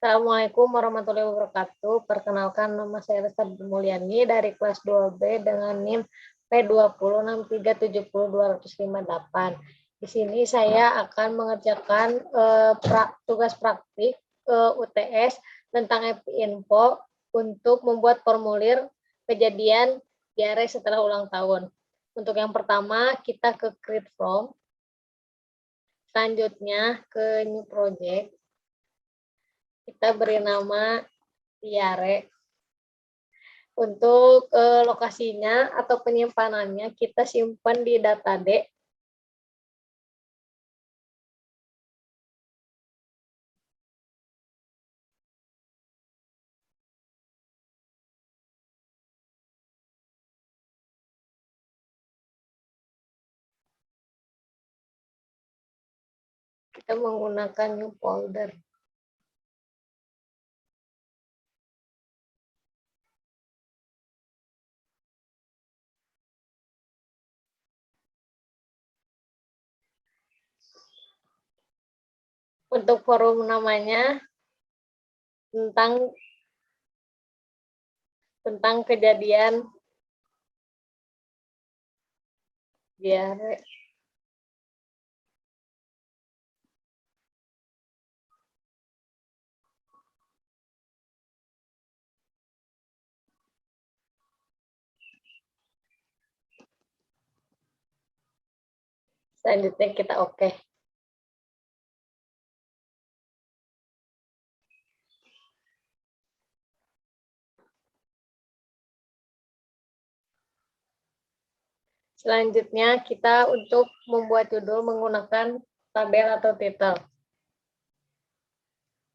Assalamualaikum warahmatullahi wabarakatuh. Perkenalkan, nama saya Resta Mulyani dari kelas 2B dengan NIM P2063700258. Di sini saya akan mengerjakan tugas praktik UTS tentang Epinfo untuk membuat formulir kejadian diare setelah ulang tahun. Untuk yang pertama, kita ke create form. Selanjutnya ke new project. Kita beri nama diare. Untuk lokasinya atau penyimpanannya kita simpan di Datade. Kita menggunakan new folder. Untuk forum namanya tentang kejadian diare. Selanjutnya kita oke. Selanjutnya kita untuk membuat judul menggunakan tabel atau titel.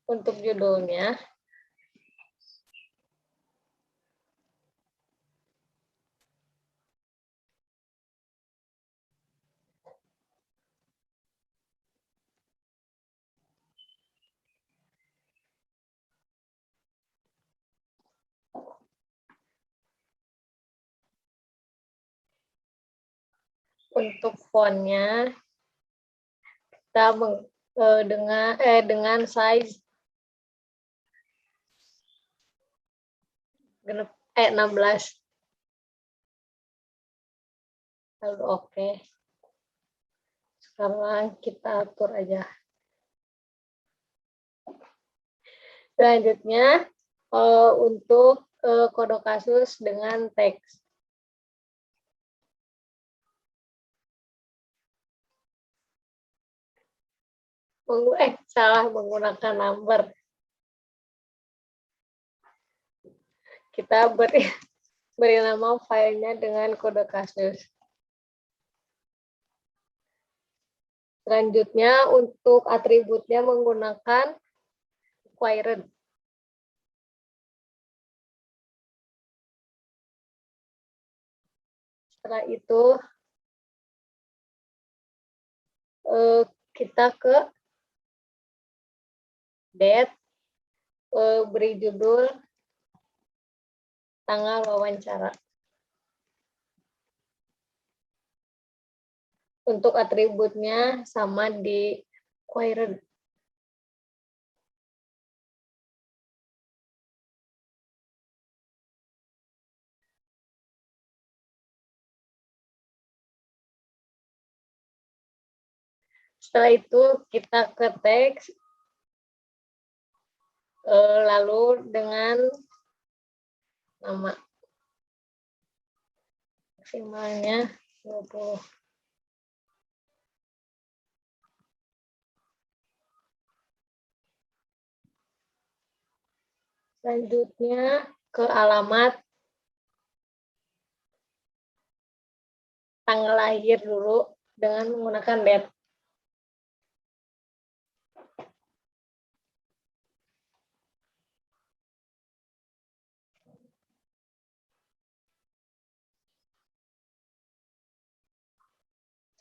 Untuk judulnya untuk fontnya kita dengan size 16. Lalu oke. Sekarang kita atur aja. Selanjutnya untuk kode kasus dengan teks. Salah menggunakan number. Kita beri nama filenya dengan kode kasus. Selanjutnya untuk atributnya menggunakan required. Setelah itu kita ke date, beri judul tanggal wawancara. Untuk atributnya sama di required. Setelah itu kita ke teks, lalu dengan nama maksimalnya 20. Selanjutnya ke alamat, tanggal lahir dulu dengan menggunakan date.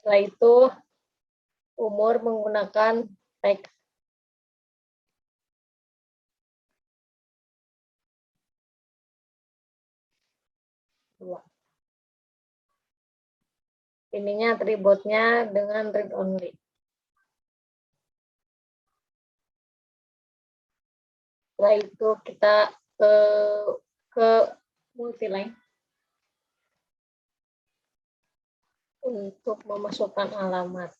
Setelah itu umur menggunakan teks. Ininya atributnya dengan read only. Setelah itu kita ke multiline untuk memasukkan alamat.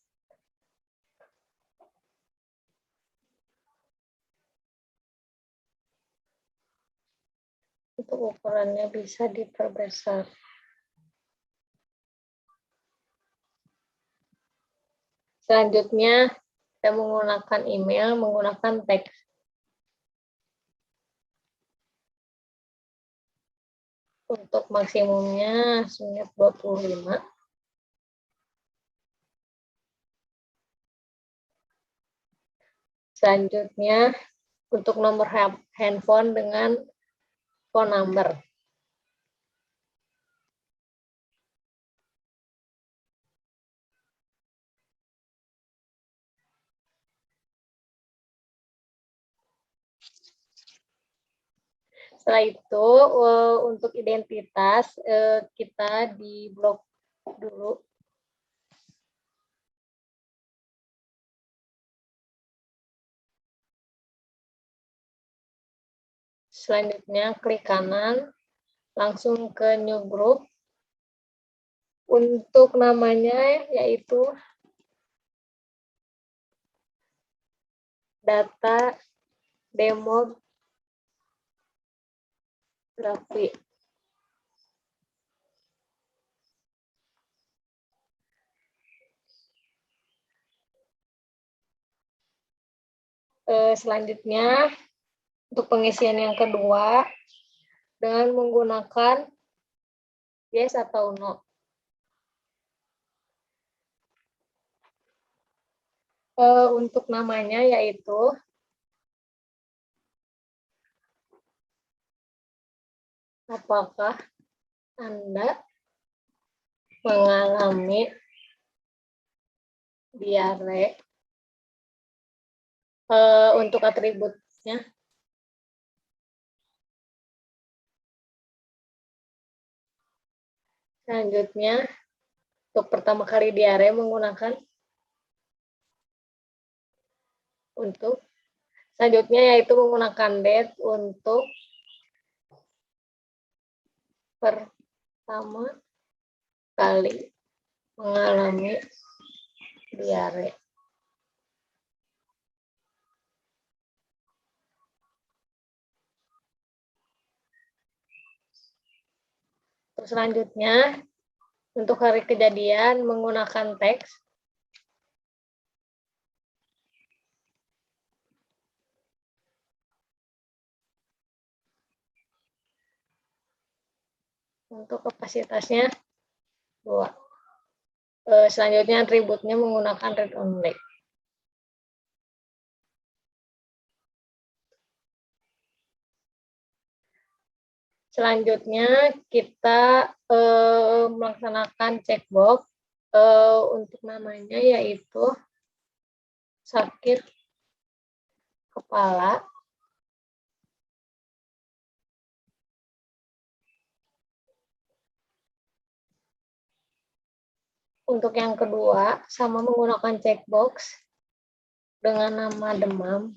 Untuk ukurannya bisa diperbesar. Selanjutnya, kita menggunakan email, menggunakan teks. Untuk maksimumnya sebanyak 25. Selanjutnya, untuk nomor handphone dengan phone number. Setelah itu, untuk identitas, kita di blok dulu. Selanjutnya, klik kanan, langsung ke new group. Untuk namanya yaitu data demografi. Selanjutnya, untuk pengisian yang kedua, dengan menggunakan yes atau no. Untuk namanya yaitu apakah Anda mengalami diare? Untuk atributnya, selanjutnya untuk pertama kali diare menggunakan untuk, selanjutnya yaitu menggunakan date untuk pertama kali mengalami diare. Terus selanjutnya, untuk hari kejadian menggunakan teks. Untuk kapasitasnya 2. Selanjutnya atributnya menggunakan read only. Selanjutnya kita melaksanakan checkbox untuk namanya yaitu sakit kepala. Untuk yang kedua sama menggunakan checkbox dengan nama demam.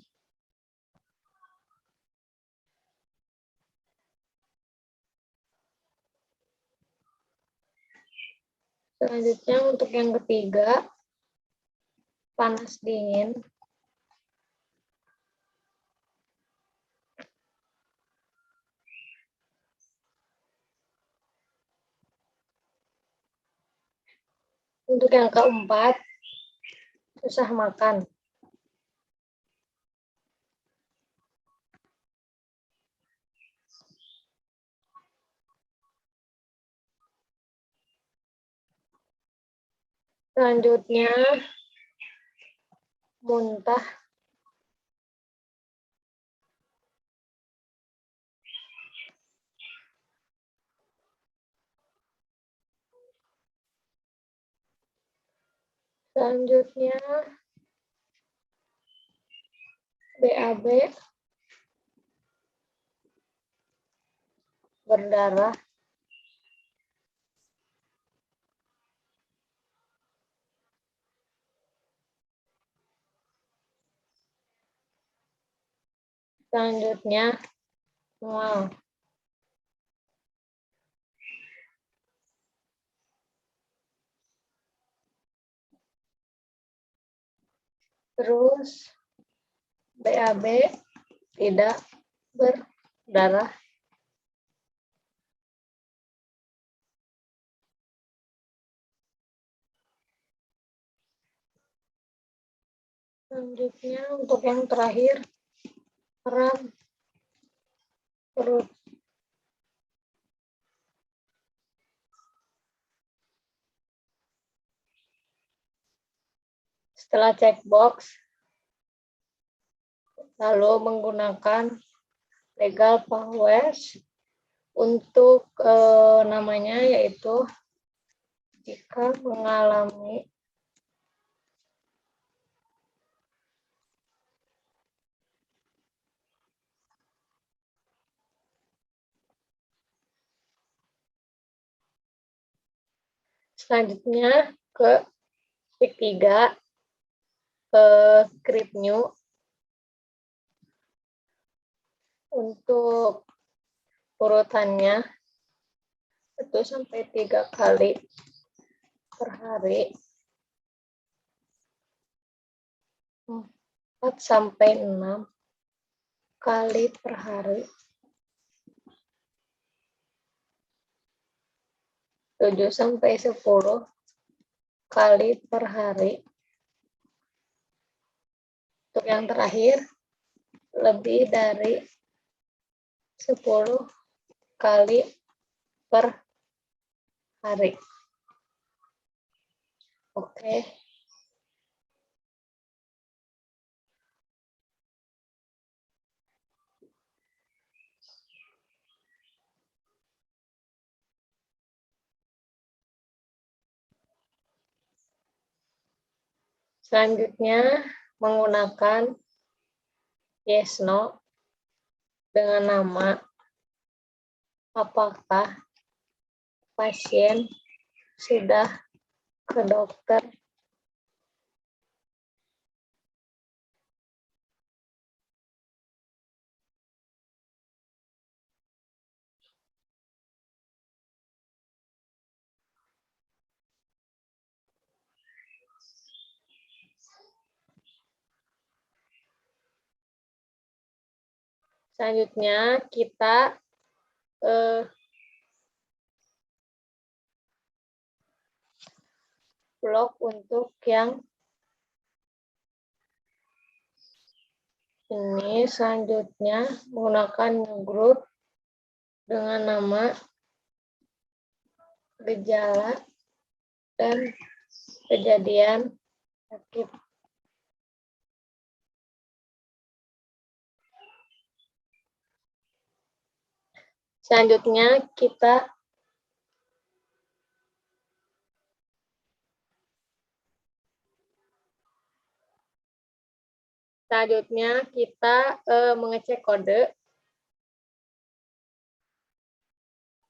Selanjutnya untuk yang ketiga, panas dingin. Untuk yang keempat, susah makan. Selanjutnya, muntah. Selanjutnya, BAB, berdarah. Selanjutnya, wow. Terus BAB tidak berdarah. Selanjutnya untuk yang terakhir, kram perut. Setelah checkbox, lalu menggunakan legal powers untuk namanya yaitu jika mengalami selanjutnya ke week 3 script new untuk urutannya 1-3 kali per hari, 4-6 kali per hari, 7-10 kali per hari. Untuk yang terakhir, lebih dari 10 kali per hari. Oke. Selanjutnya menggunakan yes no dengan nama apakah pasien sudah ke dokter. Selanjutnya kita blok untuk yang ini. Selanjutnya menggunakan grup dengan nama gejala dan kejadian sakit. Selanjutnya kita mengecek kode.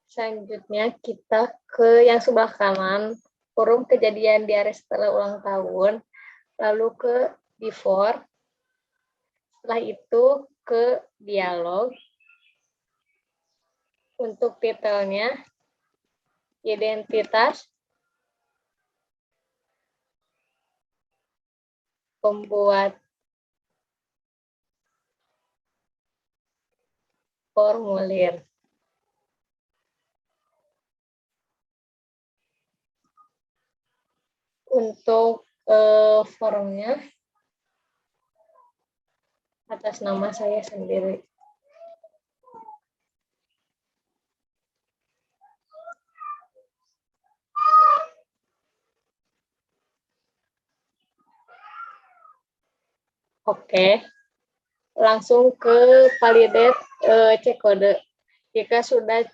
Selanjutnya kita ke yang sebelah kanan, forum kejadian diare setelah ulang tahun, lalu ke before, setelah itu ke dialog. Untuk titelnya, identitas pembuat formulir. Untuk formnya, atas nama saya sendiri. Oke, langsung ke validate cek kode. Jika sudah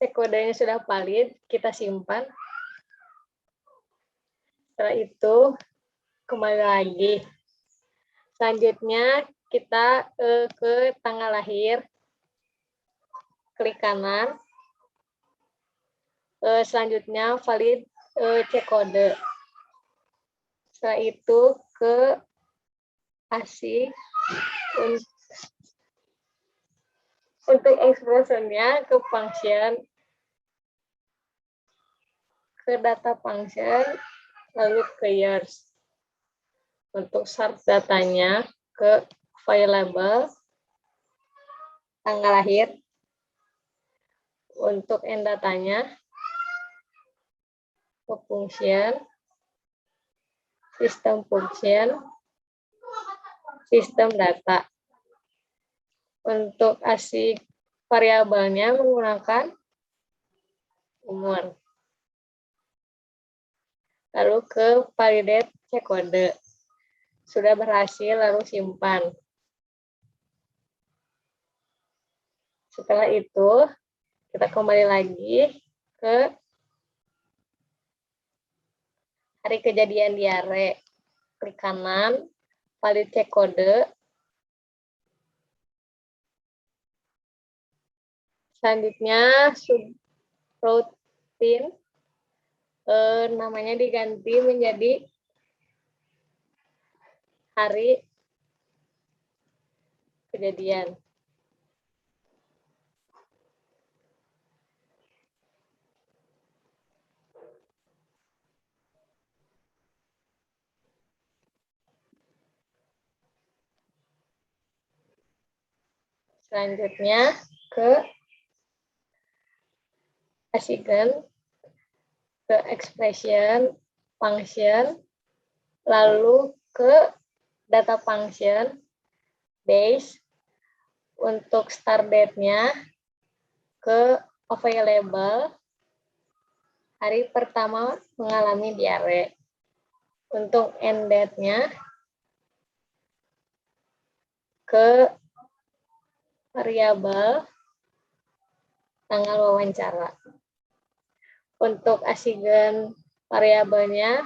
cek kodenya sudah valid, kita simpan. Setelah itu kembali lagi. Selanjutnya kita ke tanggal lahir, klik kanan. Selanjutnya valid cek kode. Setelah itu ke ASI Untuk expressionnya ke function, ke data function, lalu ke years. Untuk start datanya ke variable, tanggal lahir. Untuk end datanya ke function, sistem function, sistem data. Untuk asik variabelnya menggunakan umur. Lalu ke validate cek kode. Sudah berhasil, lalu simpan. Setelah itu, kita kembali lagi ke hari kejadian diare. Klik kanan, valid cek kode. Selanjutnya, subroutine namanya diganti menjadi hari kejadian. Selanjutnya ke assign, ke expression, function, lalu ke data function, base, untuk start date-nya ke available, hari pertama mengalami diare. Untuk end date-nya ke variabel tanggal wawancara. Untuk assign variabelnya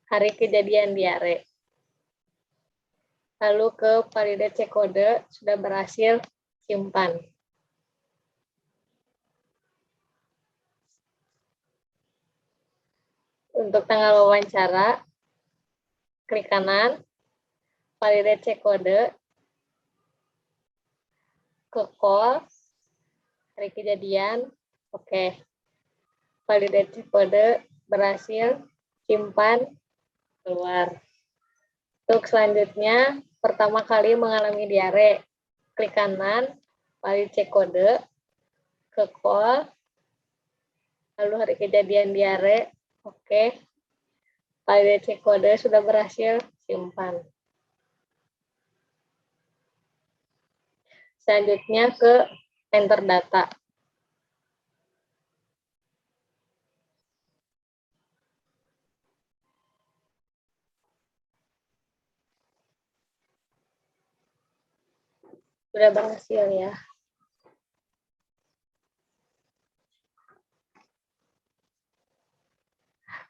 hari kejadian diare. Lalu ke validate cek kode, sudah berhasil, simpan. Untuk tanggal wawancara, klik kanan, validate cek kode, ke call, hari kejadian, oke. Validate cek kode, berhasil, simpan, keluar. Untuk selanjutnya, pertama kali mengalami diare, klik kanan, validate cek kode, ke call, lalu hari kejadian diare, oke. Validate cek kode sudah berhasil, simpan. Selanjutnya ke enter data. Sudah berhasil ya.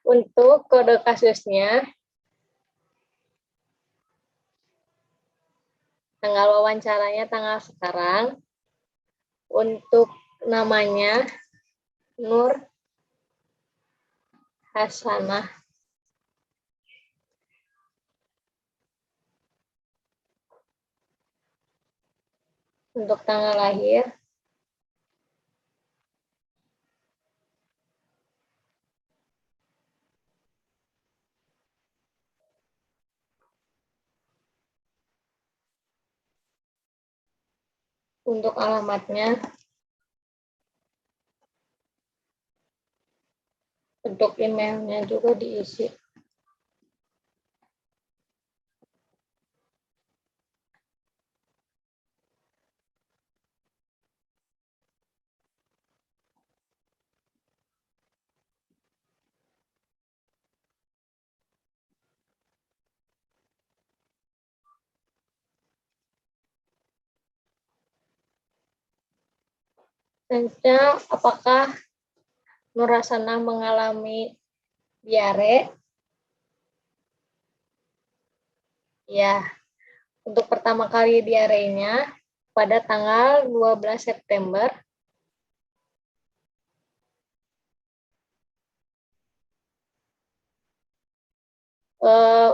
Untuk kode kasusnya, tanggal wawancaranya tanggal sekarang. Untuk namanya Nur Hasanah. Untuk tanggal lahir, untuk alamatnya, untuk emailnya juga diisi. Selanjutnya, apakah Nur Hasanah mengalami diare? Ya, untuk pertama kali diarenya pada tanggal 12 September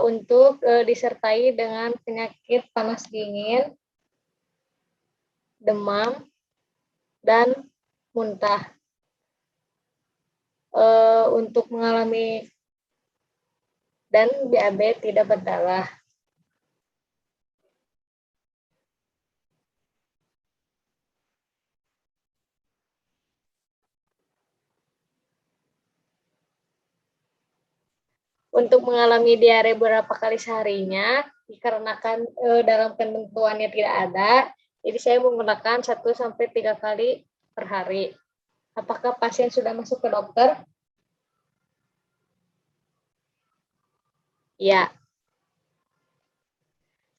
untuk disertai dengan penyakit panas dingin, demam, dan muntah. Untuk mengalami dan BAB tidak berdarah. Untuk mengalami diare beberapa kali seharinya, dikarenakan dalam ketentuannya tidak ada, jadi saya menggunakan 1-3 kali per hari. Apakah pasien sudah masuk ke dokter? Ya.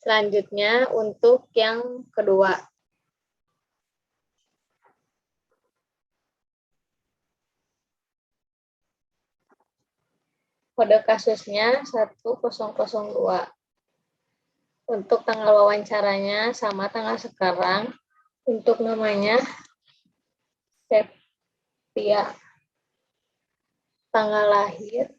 Selanjutnya untuk yang kedua. Kode kasusnya 1002. Untuk tanggal wawancaranya sama tanggal sekarang. Untuk namanya Septia. Tanggal lahir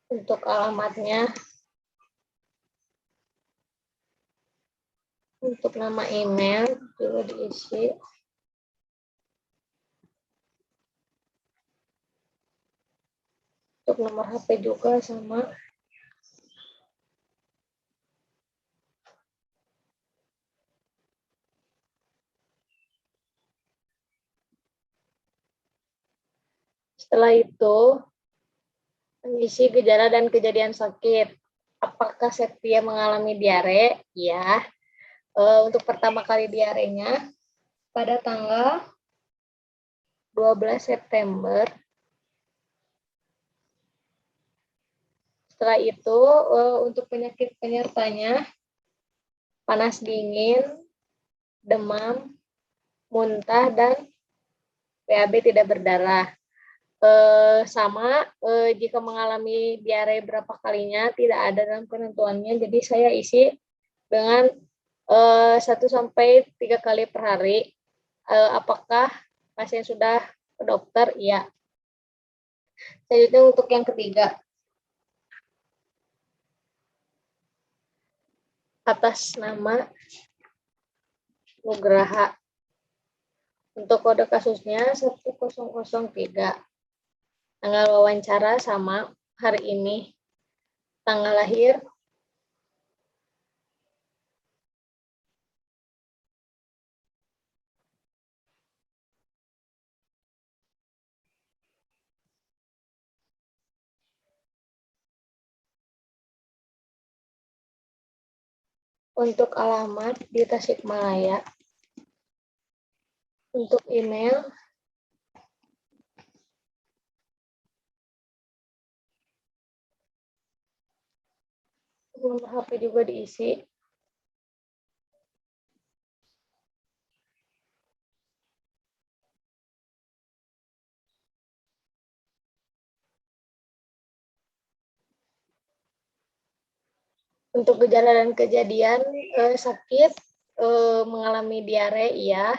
untuk alamatnya, untuk nama email juga diisi. Untuk nomor HP juga sama. Setelah itu, mengisi gejala dan kejadian sakit. Apakah Septia mengalami diare? Ya. Untuk pertama kali diarenya pada tanggal 12 September. Setelah itu, untuk penyakit penyertanya, panas dingin, demam, muntah, dan BAB tidak berdarah. Sama, jika mengalami diare berapa kalinya, tidak ada dalam ketentuannya, jadi saya isi dengan 1-3 kali per hari. Apakah pasien sudah ke dokter? Iya. Selanjutnya untuk yang ketiga. Atas nama Nugraha. Untuk kode kasusnya 1003. Tanggal wawancara sama hari ini. Tanggal lahir untuk alamat di Tasikmalaya. Untuk email nomor HP juga diisi. Untuk gejala dan kejadian sakit, mengalami diare, iya.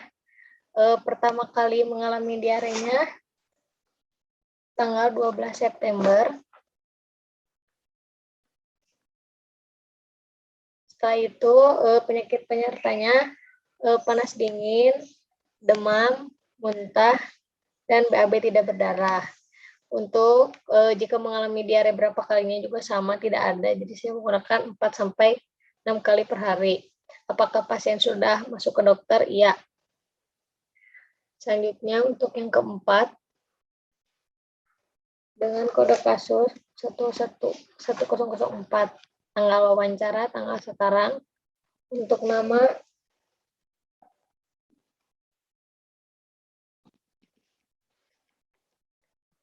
Pertama kali mengalami diarenya tanggal 12 September. Setelah itu penyakit penyertanya panas dingin, demam, muntah, dan BAB tidak berdarah. Untuk jika mengalami diare berapa kalinya juga sama, tidak ada. Jadi saya menggunakan 4-6 kali per hari. Apakah pasien sudah masuk ke dokter? Iya. Selanjutnya untuk yang keempat, dengan kode kasus 1004. Tanggal wawancara, tanggal sekarang. Untuk nama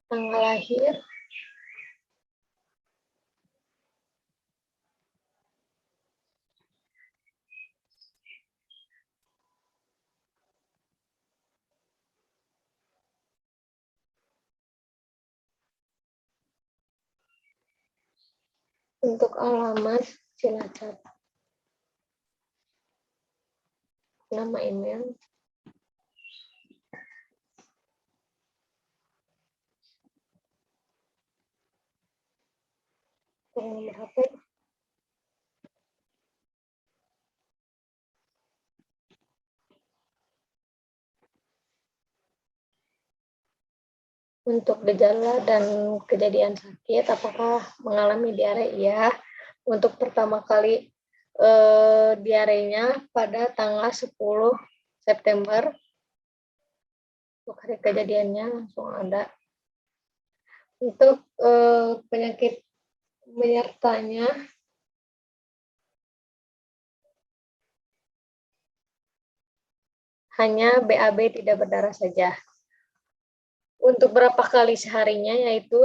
tanggal lahir, untuk alamat Cilacap. nama email, nomor HP, untuk gejala dan kejadian sakit, apakah mengalami diare? Iya. Untuk pertama kali diarenya pada tanggal 10 September. Untuk hari kejadiannya langsung ada. Untuk penyakit penyertanya hanya BAB tidak berdarah saja. Untuk berapa kali seharinya, yaitu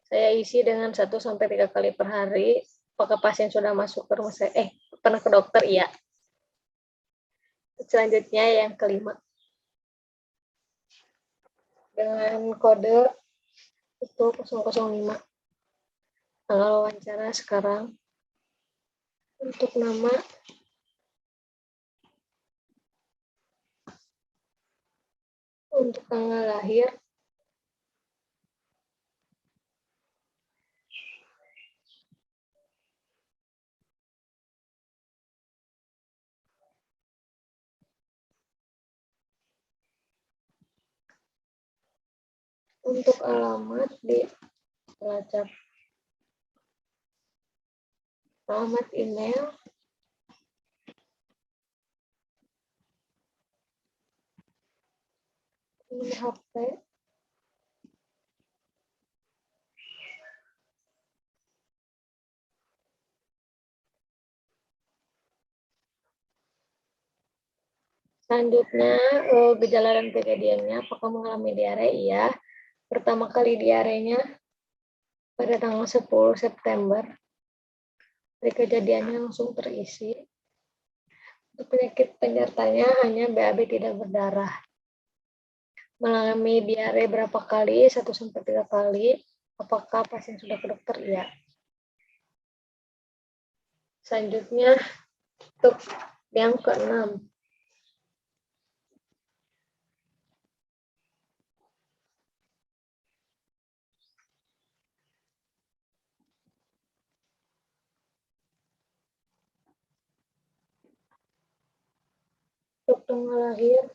saya isi dengan 1-3 kali per hari. Apakah pasien sudah masuk ke rumah saya? Pernah ke dokter? Iya. Selanjutnya yang kelima. Dengan kode itu 005. Tanggal wawancara sekarang. Untuk nama, untuk tanggal lahir, untuk alamat di Cilacap, alamat email, nomor HP, selanjutnya gejala dan kejadiannya, apakah mengalami diare? Iya. Pertama kali diarenya pada tanggal 10 September. Hari kejadiannya langsung terisi. Untuk penyakit penyertanya hanya BAB tidak berdarah. Mengalami diare berapa kali? 1-3 kali. Apakah pasien sudah ke dokter? Iya. Selanjutnya untuk yang keenam. Untuk tanggal lahir,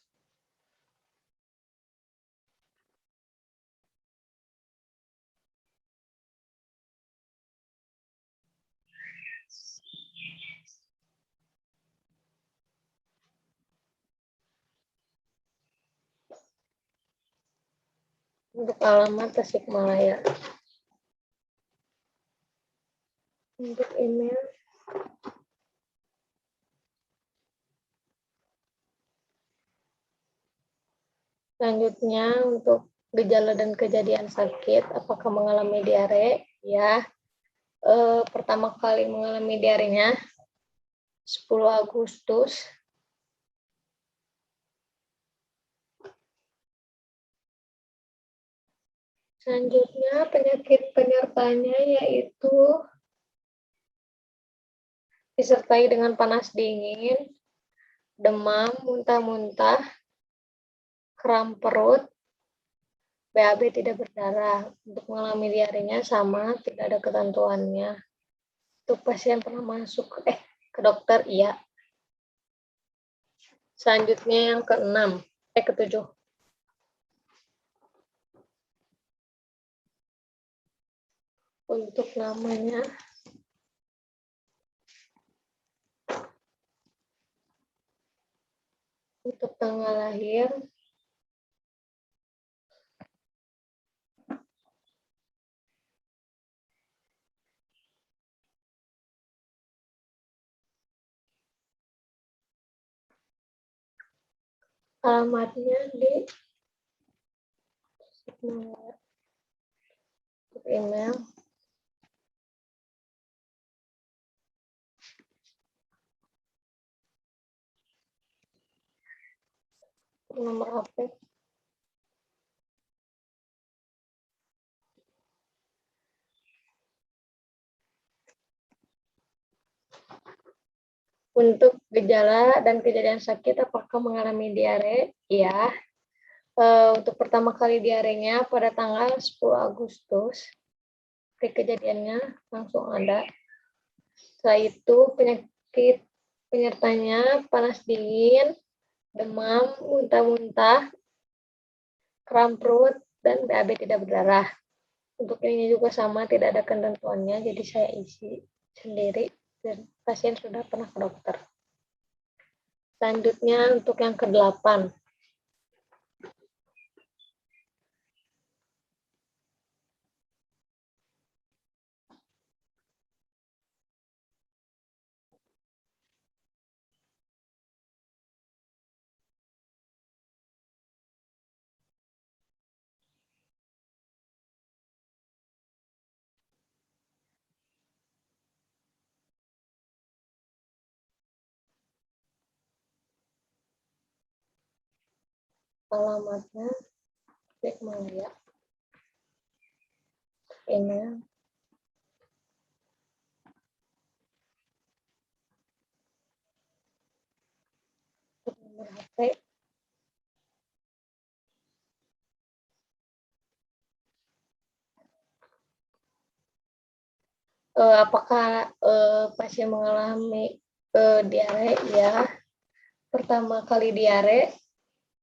untuk alamat Tasikmalaya. Untuk email, selanjutnya untuk gejala dan kejadian sakit, apakah mengalami diare? Ya. Pertama kali mengalami diarenya 10 Agustus. Selanjutnya penyakit penyertanya yaitu disertai dengan panas dingin, demam, muntah-muntah, kram perut, BAB tidak berdarah. Untuk mengalami diarenya sama, tidak ada ketentuannya. Untuk pasien pernah masuk ke dokter, iya. Selanjutnya yang ketujuh. Untuk namanya, untuk tanggal lahir, alamatnya di email, nomor HP, Untuk gejala dan kejadian sakit, apakah mengalami diare? Iya. Untuk pertama kali diarenya pada tanggal 10 Agustus. Kejadiannya langsung ada. Setelah itu penyakit penyertanya panas dingin, demam, muntah-muntah, kram perut, dan BAB tidak berdarah. Untuk ini juga sama, tidak ada ketentuannya, jadi saya isi sendiri dan pasien sudah pernah ke dokter. Selanjutnya untuk yang ke-8. Alamatnya cek Maya. Email. Nomor HP. Apakah pasien mengalami diare? Ya. Pertama kali diare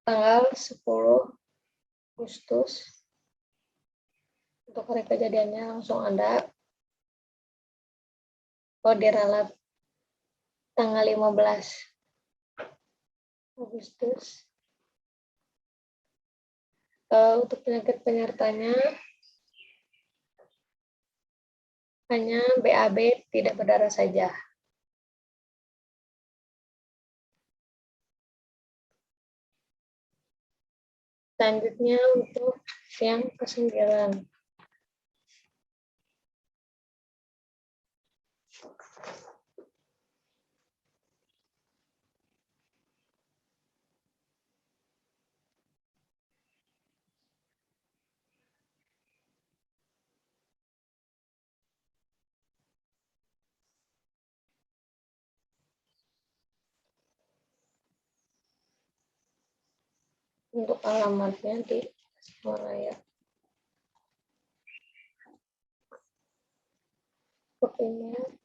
tanggal 10 Agustus. Untuk hari kejadiannya langsung ada. Diralat tanggal 15 Agustus. Untuk penyakit penyertanya hanya BAB tidak berdarah saja. Selanjutnya untuk yang ke-9. Untuk alamatnya di Tasikmalaya. Email.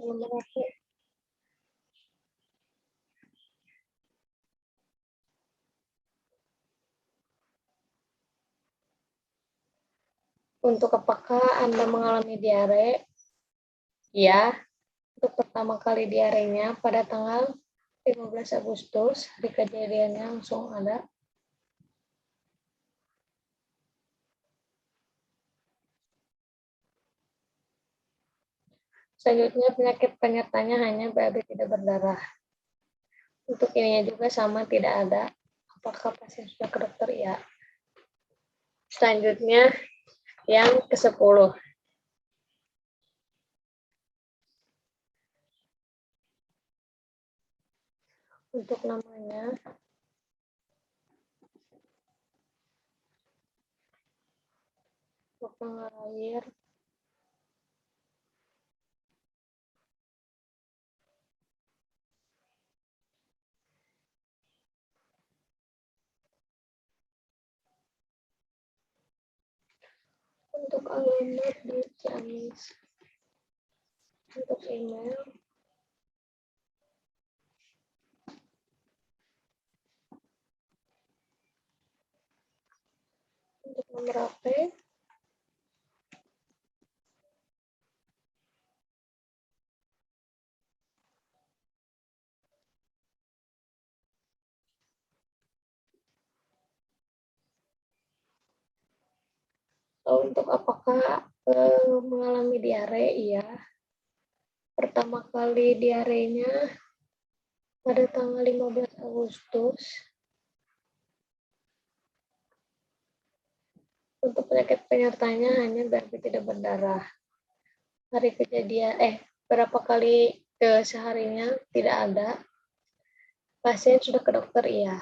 Nomor HP. Untuk apakah Anda mengalami diare? Ya. Untuk pertama kali diarenya pada tanggal 15 Agustus, hari kejadiannya langsung ada. Selanjutnya penyakit penyertanya hanya BAB tidak berdarah. Untuk ininya juga sama, tidak ada. Apakah pasien sudah ke dokter? Ya. Selanjutnya yang ke-10. Untuk namanya, untuk tanggal lahir, untuk alamat di Ciamis, untuk email, untuk nomor HP, untuk apakah mengalami diare? Iya. Pertama kali diarenya pada tanggal 15 Agustus. Untuk penyakit penyertanya hanya BAB tidak berdarah. Hari kejadian, berapa kali seharinya tidak ada. Pasien sudah ke dokter? Iya.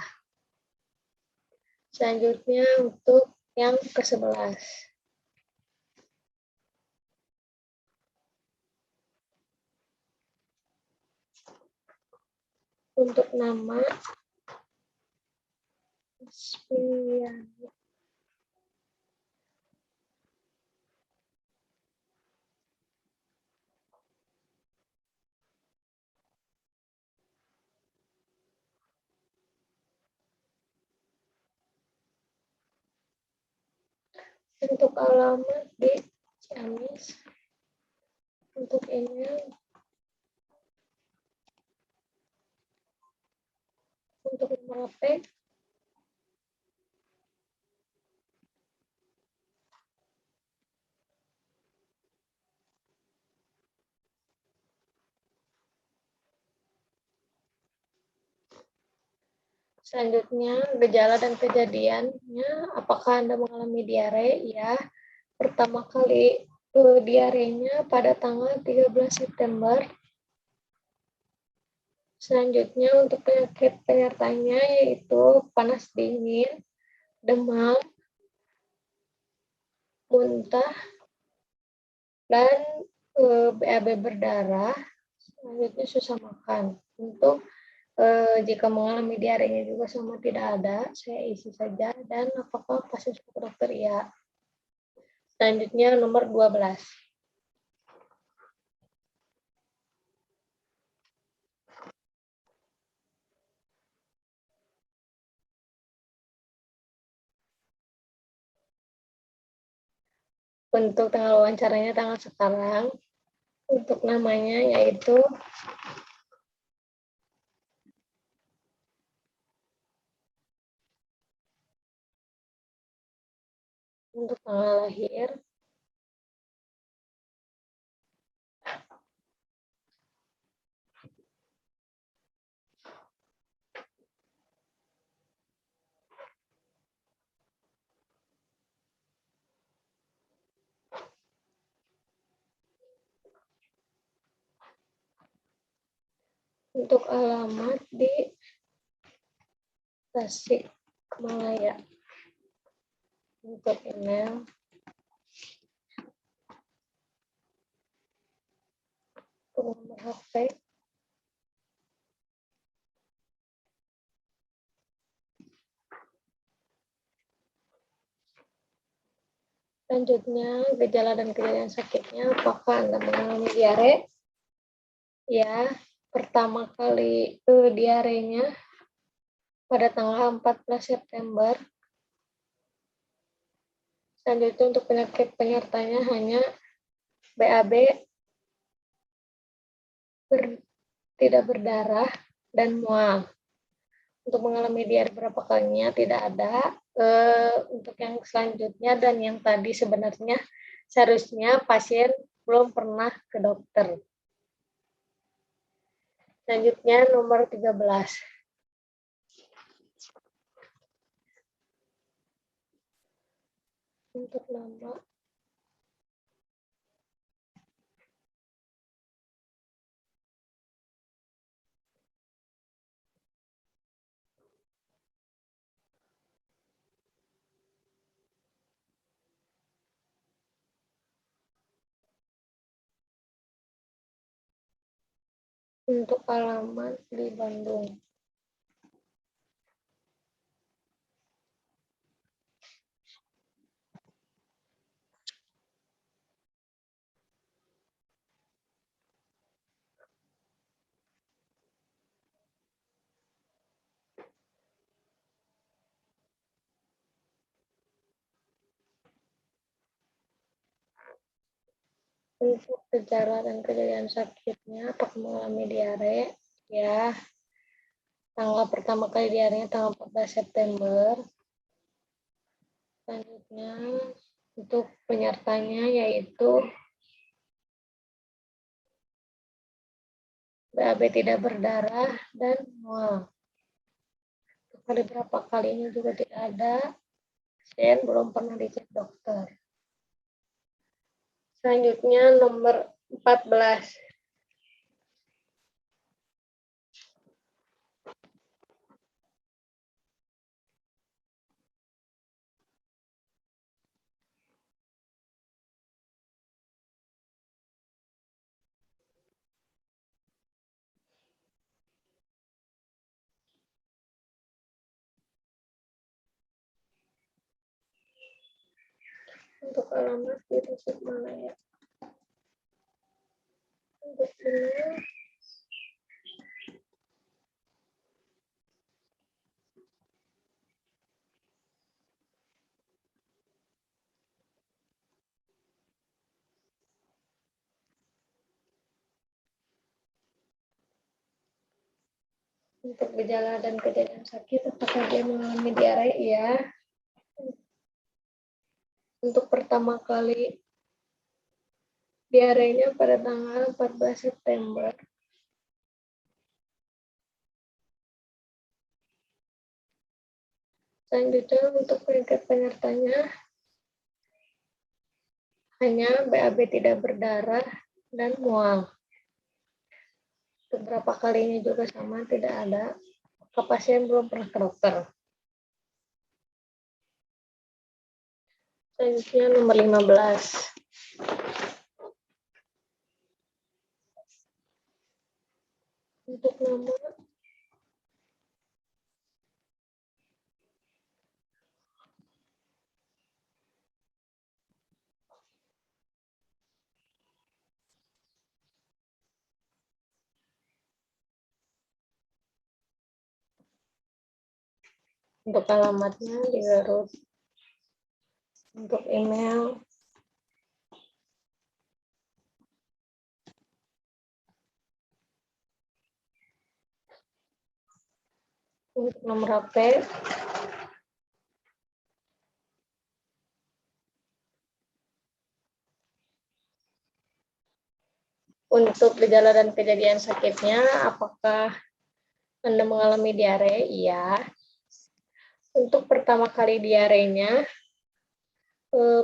Selanjutnya untuk yang ke-11. Untuk nama Asmiani. Untuk alamat di Ciamis. Untuk email. Untuk nomor HP. Selanjutnya, gejala dan kejadiannya, apakah Anda mengalami diare? Ya, pertama kali diarenya pada tanggal 13 September. Selanjutnya, untuk penyakit penyertanya yaitu panas dingin, demam, muntah, dan BAB berdarah. Selanjutnya, susah makan. Untuk jika mengalami diarenya juga sama tidak ada, saya isi saja. Dan apakah pasien ke dokter? Ya. Selanjutnya nomor 12. Untuk tanggal wawancaranya tanggal sekarang. Untuk namanya yaitu untuk tanggal lahir. Untuk alamat di Tasikmalaya. Untuk email. Untuk nomor HP. Selanjutnya, gejala dan kejadian sakitnya, apakah Anda mengalami diare? Ya, pertama kali diarenya pada tanggal 14 September. Selanjutnya untuk penyakit penyertanya hanya BAB tidak berdarah dan mual. Untuk mengalami diare berapa kalinya tidak ada. Untuk yang selanjutnya dan yang tadi sebenarnya seharusnya pasien belum pernah ke dokter. Selanjutnya nomor 13. Untuk nama untuk alamat di Bandung. Untuk gejala dan kejadian sakitnya, apakah mengalami diare? Ya, tanggal pertama kali diarenya tanggal 14 September. Selanjutnya, untuk penyertanya yaitu BAB tidak berdarah dan mual. Kali berapa kalinya juga tidak ada, pasien belum pernah dicek dokter. Selanjutnya nomor 14. Untuk alamat di Tasikmalaya. Untuk email, untuk gejala dan kejadian sakit, apakah dia mengalami diare? Iya. Untuk pertama kali diarenya pada tanggal 14 September. Selanjutnya untuk penyakit penyertanya hanya BAB tidak berdarah dan mual. Beberapa kalinya juga sama, tidak ada. Pasien belum pernah ke dokter. Selanjutnya nomor 15. Untuk nama untuk alamatnya di Garut. Untuk email untuk nomor HP untuk gejala dan kejadian sakitnya, apakah Anda mengalami diare? Iya. Untuk pertama kali diarenya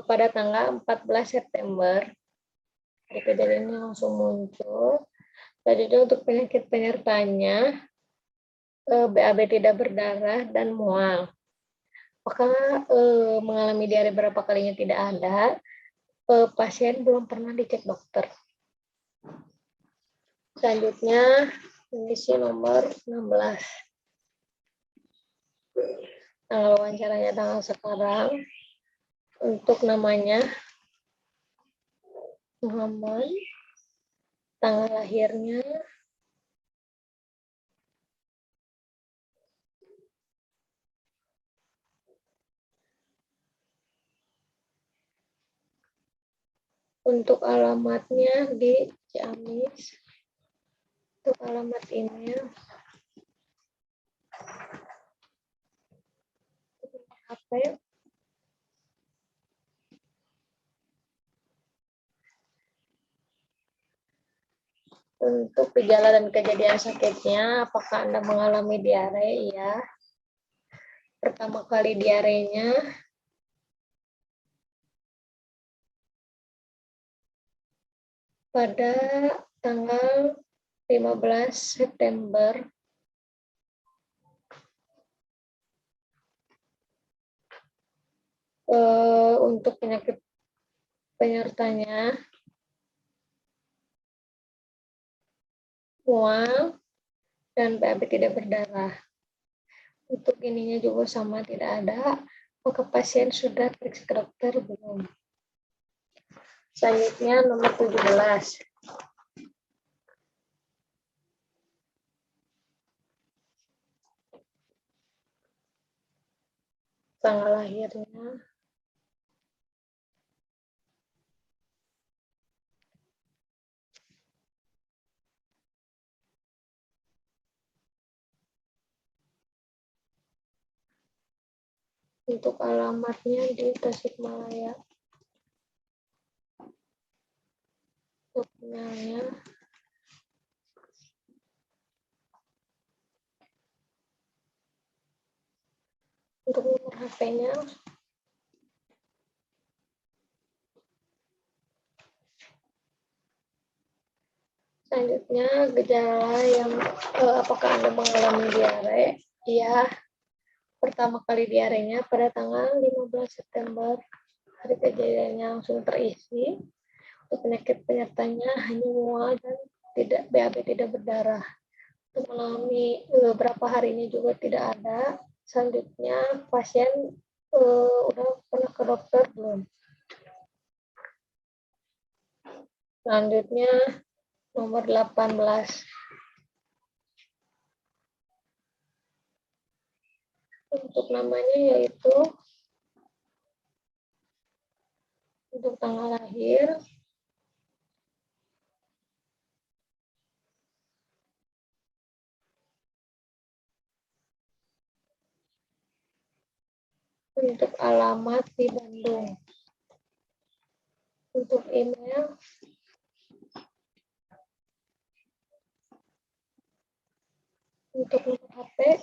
pada tanggal 14 September, hari kejadiannya langsung muncul. Selanjutnya untuk penyakit penyertanya, BAB tidak berdarah dan mual. Apakah mengalami diare berapa kalinya? Tidak ada. Pasien belum pernah dicek dokter. Selanjutnya, kondisi nomor 16. Tanggal wawancaranya tanggal sekarang. Untuk namanya Muhammad, tanggal lahirnya untuk alamatnya di Ciamis. Untuk alamat email HP untuk gejala dan kejadian sakitnya, apakah Anda mengalami diare? Iya. Pertama kali diarenya pada tanggal 15 September untuk penyakit penyertanya mual dan BAB tidak berdarah. Untuk ininya juga sama, tidak ada. Apakah pasien sudah periksa ke dokter? Belum. Selanjutnya nomor 17. Tanggal lahirnya untuk alamatnya di Tasikmalaya. Untuk emailnya untuk nomor HP-nya selanjutnya gejala yang apakah Anda mengalami diare? Iya. Pertama kali diarenya pada tanggal 15 September, hari kejadiannya langsung terisi. Untuk penyakit penyertanya hanya mual dan tidak BAB tidak berdarah. Untuk mengalami beberapa hari ini juga tidak ada. Selanjutnya pasien udah pernah ke dokter belum? Selanjutnya nomor 18. Untuk namanya yaitu untuk tanggal lahir, untuk alamat di Bandung, untuk email, untuk nomor HP,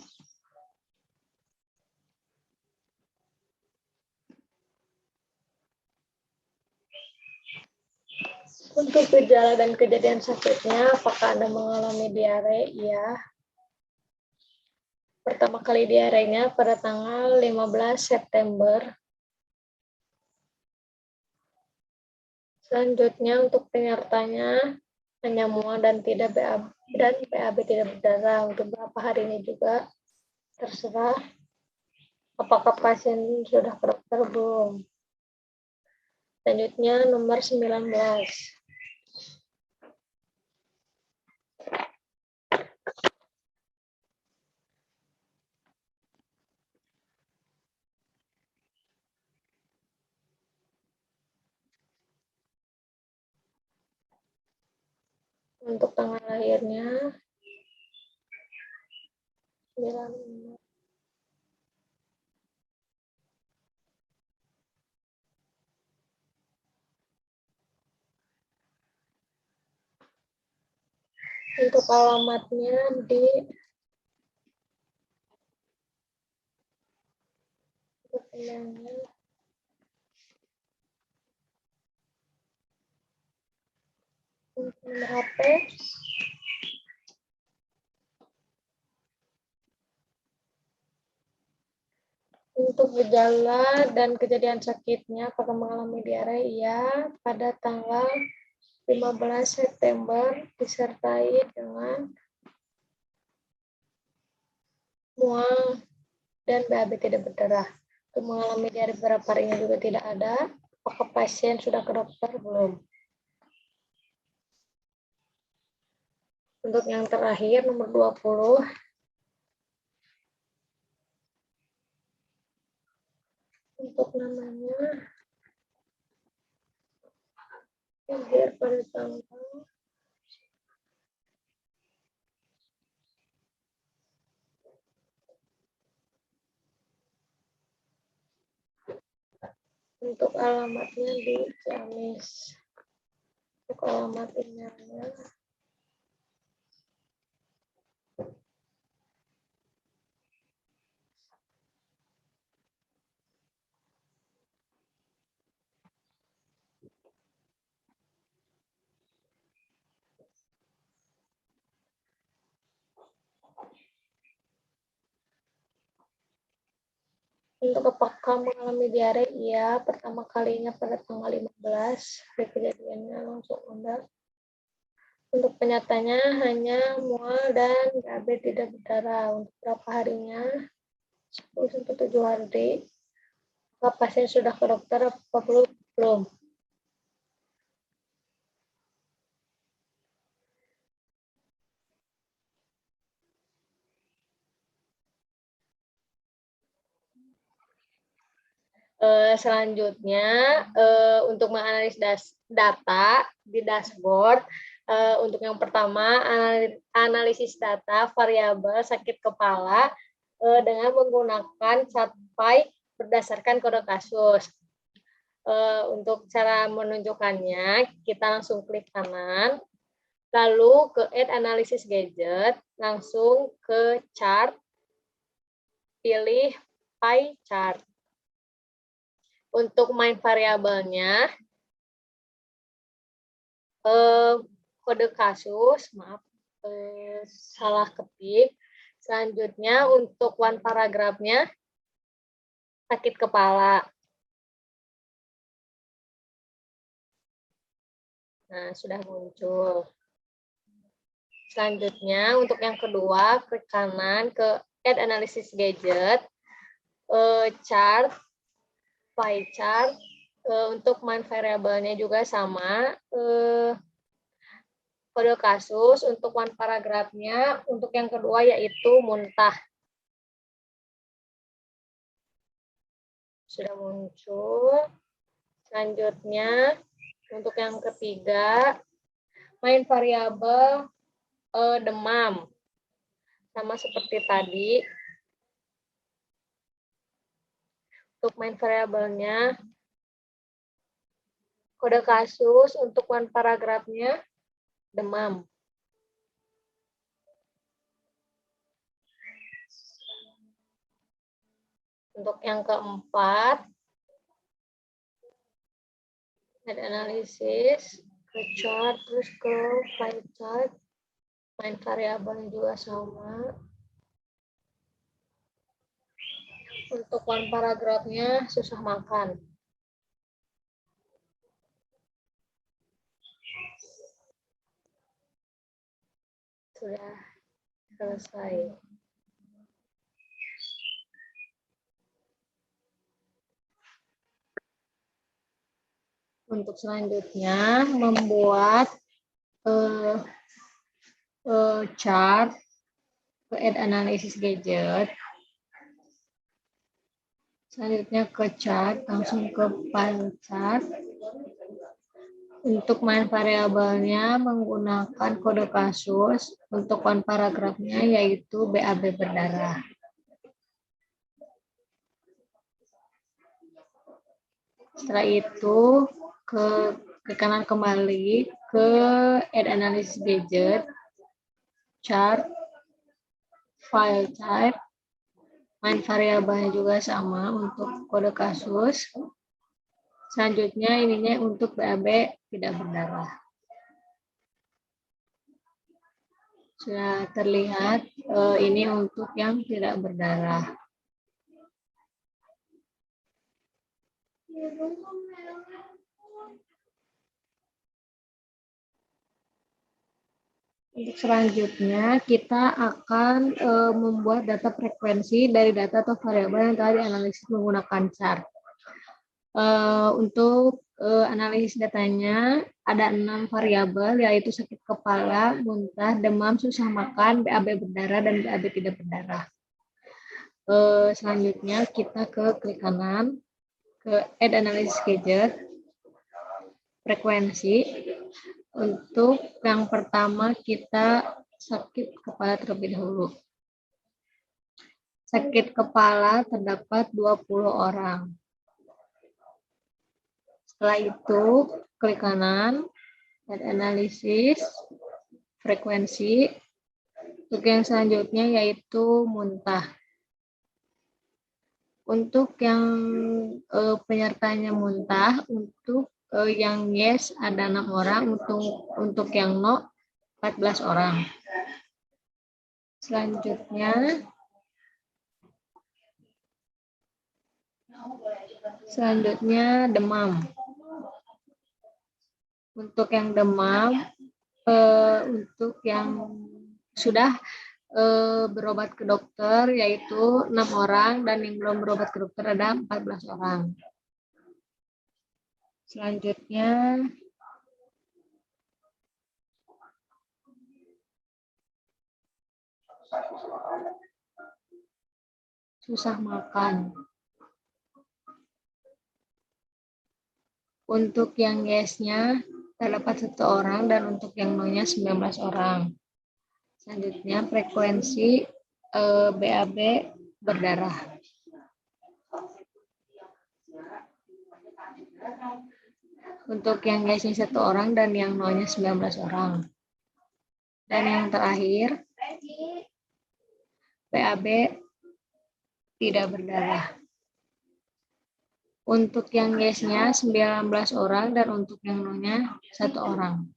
untuk gejala dan kejadian sakitnya, apakah Anda mengalami diare? Iya. Pertama kali diarenya pada tanggal 15 September. Selanjutnya untuk penyertanya hanya mual dan tidak BAB dan PAB tidak berdarah. Untuk berapa harinya juga terserah. Apakah pasien sudah ke dokter belum? Selanjutnya nomor 19. Untuk tanggal lahirnya 9. Untuk alamatnya di untuk nomor HP, untuk gejala dan kejadian sakitnya apakah mengalami diare? Iya, pada tanggal 15 September disertai dengan mual dan BAB tidak berdarah. Untuk mengalami diare beberapa harinya juga tidak ada. Apakah pasien sudah ke dokter belum? Untuk yang terakhir nomor 20. Untuk namanya lahir pada tanggal untuk alamatnya di Ciamis. Untuk alamat emailnya untuk apakah mengalami diare? Iya, pertama kalinya pada tanggal 15. Hari kejadiannya langsung ada. Untuk penyatanya hanya mual dan BAB tidak berdarah. Untuk berapa harinya? 10-7 hari. Apakah pasien sudah ke dokter apa belum? Selanjutnya untuk menganalisis data di dashboard, untuk yang pertama analisis data variabel sakit kepala dengan menggunakan SATPAI berdasarkan kode kasus. Untuk cara menunjukkannya, kita langsung klik kanan, lalu ke Add Analysis Gadget, langsung ke Chart, pilih Pie Chart. Untuk main variabelnya, kode kasus, maaf, salah ketik. Selanjutnya untuk one paragrafnya, sakit kepala. Nah, sudah muncul. Selanjutnya, untuk yang kedua, klik kanan ke Add Analysis Gadget, Chart, Pie Chart. Untuk main variabelnya juga sama, kode kasus untuk one paragrafnya. Untuk yang kedua yaitu muntah. Sudah muncul. Selanjutnya untuk yang ketiga main variabel demam. Sama seperti tadi. Untuk main variabelnya kode kasus untuk one paragrafnya demam. Untuk yang keempat, ada analisis, ke chart, terus ke pie chart, main variabel juga sama. Untuk one paragrafnya susah makan. Sudah selesai. Untuk selanjutnya membuat chart ke add analysis gadget. Selanjutnya ke chart, langsung ke pie chart. Untuk main variabelnya menggunakan kode kasus. Untuk one paragrafnya yaitu BAB berdarah. Setelah itu ke kanan kembali ke add analysis gadget, chart, file type, main variabelnya juga sama untuk kode kasus. Selanjutnya ininya untuk BAB tidak berdarah. Sudah terlihat ini untuk yang tidak berdarah. Untuk selanjutnya kita akan membuat data frekuensi dari data atau variabel yang telah dianalisis menggunakan chart. Untuk analisis datanya ada 6 variabel yaitu sakit kepala, muntah, demam, susah makan, BAB berdarah, dan BAB tidak berdarah. Selanjutnya kita ke klik kanan ke add analysis gadget, frekuensi. Untuk yang pertama kita sakit kepala terlebih dahulu. Sakit kepala terdapat 20 orang. Setelah itu klik kanan, add analisis, frekuensi. Untuk yang selanjutnya yaitu muntah. Untuk yang penyertanya muntah, untuk yang yes ada 6 orang, untuk yang no 14 orang. Selanjutnya demam. Untuk yang demam, untuk yang sudah berobat ke dokter yaitu 6 orang dan yang belum berobat ke dokter ada 14 orang. Selanjutnya susah makan. Untuk yang yes-nya terdapat 1 orang dan untuk yang no-nya 19 orang. Selanjutnya frekuensi BAB berdarah. Untuk yang yes-nya 1 orang dan yang no-nya 19 orang. Dan yang terakhir BAB tidak berdarah. Untuk yang yes-nya 19 orang dan untuk yang no-nya 1 orang.